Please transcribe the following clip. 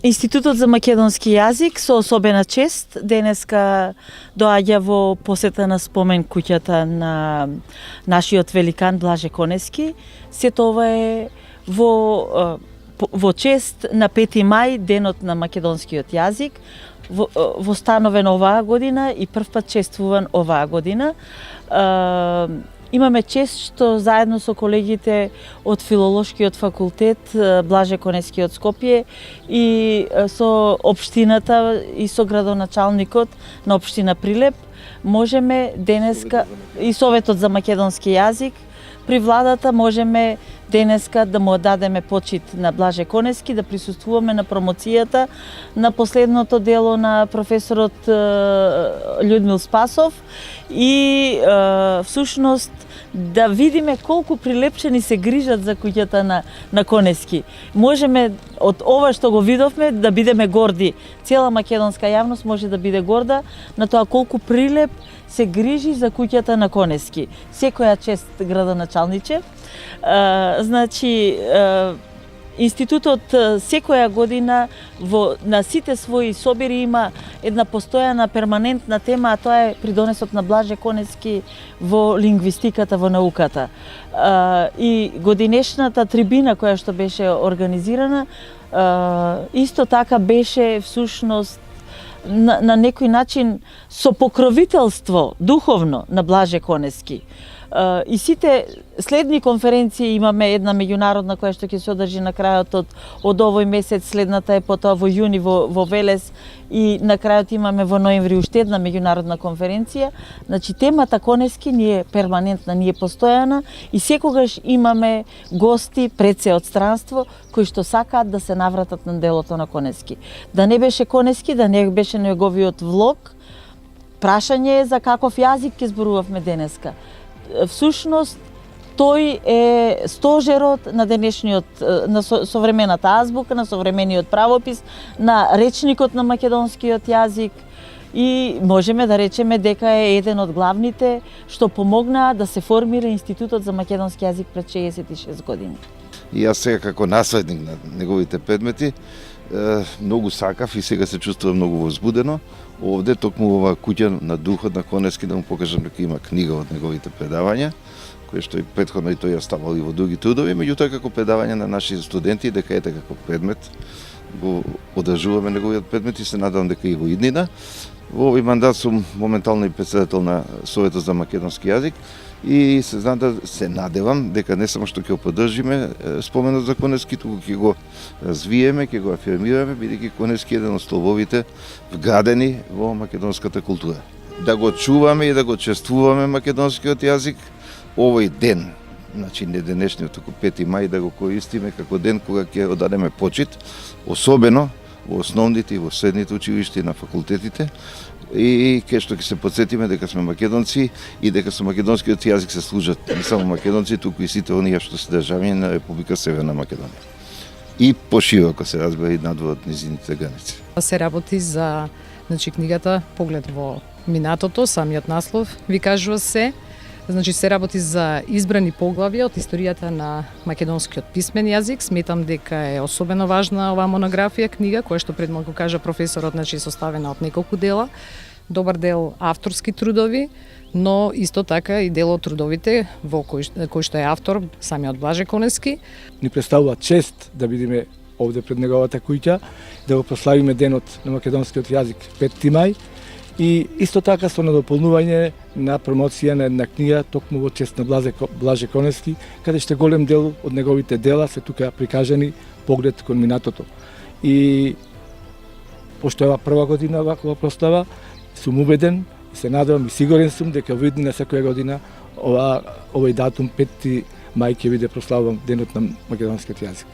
Институтот за македонски јазик со особена чест денеска доаѓа во посета на спомен куќата на нашиот великан Блаже Конески. Сето ова е во чест на 5 мај, денот на македонскиот јазик, востановен оваа година и првпат чествуван оваа година. Имаме чест што заедно со колегите од Филолошкиот факултет Блаже Конески од Скопје и со општината и со градоначалникот на општина Прилеп можеме денеска и Советот за македонски јазик при владата можеме денеска да му дадеме почит на Блаже Конески, да присуствуваме на промоцијата на последното дело на професорот Људмил Спасов и всушност да видиме колку прилепчени се грижат за куќата на Конески. Можеме од ова што го видовме да бидеме горди. Цела македонска јавност може да биде горда на тоа колку Прилеп се грижи за куќата на Конески. Секоја чест градоначалниче. Значи, институтот секоја година на сите своји собири има една постојана перманентна тема, а тоа е придонесот на Блаже Конески во лингвистиката, во науката. И годинешната трибина која што беше организирана, исто така беше всушност на некој начин со покровителство духовно на Блаже Конески. И сите следни конференции имаме една меѓународна која што ќе се одржи на крајот од овој месец, следната е потоа во јуни во Велес и на крајот имаме во ноември уште една меѓународна конференција. Значи темата Конески ни е перманентна, ни е постојана и секогаш имаме гости пред се од странство кои што сакаат да се навратат на делото на Конески. Да не беше Конески, да не беше неговиот влог, прашање е за каков јазик ќе зборувавме денеска. Всушност, тој е стожерот на денешниот, на современата азбука, на современиот правопис, на речникот на македонскиот јазик и можеме да речеме дека е еден од главните што помогнаа да се формира Институтот за македонски јазик пред 66 години. И јас сега како наследник на неговите предмети многу сакав и сега се чувствувам многу возбудено овде, токму ова куќа на духот на Конески, да му покажам дека има книга од неговите предавања, која што и претходно и тој ја ставал и во други трудови, меѓутоа како предавање на наши студенти, дека ете како предмет го одржуваме неговиот предмет и се надевам дека и во иднина. Во овој мандат сум моментално и председател на Советот за македонски јазик и се надевам дека не само што ќе го поддржиме споменот за Конески, туку ќе го развиеме, ќе го афирмираме, бидејќи Конески е еден од столбовите вградени во македонската култура. Да го чуваме и да го чествуваме македонскиот јазик овој ден, значи не денешниот, туку 5 мај, да го користиме како ден кога ќе одадеме почит, особено во основните и во средните училишта и на факултетите, и кај што ќе се потсетиме дека сме македонци и дека со македонскиот јазик се служат не само македонци, туку и сите оние што се државјани на Република Северна Македонија. И пошироко се разбира и надвор од низините граници. Се работи за книгата Поглед во минатото, самиот наслов ви кажува се. Значи се работи за избрани поглавја од историјата на македонскиот писмен јазик. Сметам дека е особено важна оваа монографија книга, која што пред малку кажа професорот, значи составена од неколку дела. Добар дел авторски трудови, но исто така и дел од трудовите во кој што е автор самиот Блаже Конески. Ни представува чест да бидеме овде пред неговата куќа, да го прославиме денот на македонскиот јазик 5 мај. И исто така со надополнување на промоција на една книга токму во чест на Блаже Конески, каде што голем дел од неговите дела се тука прикажани Поглед кон минатото. И пошто е прва година ваква прослава, сум убеден и се надевам и сигурен сум дека во иднина секоја година овој датум 5 мај ќе биде прославуван денот на македонскиот јазик.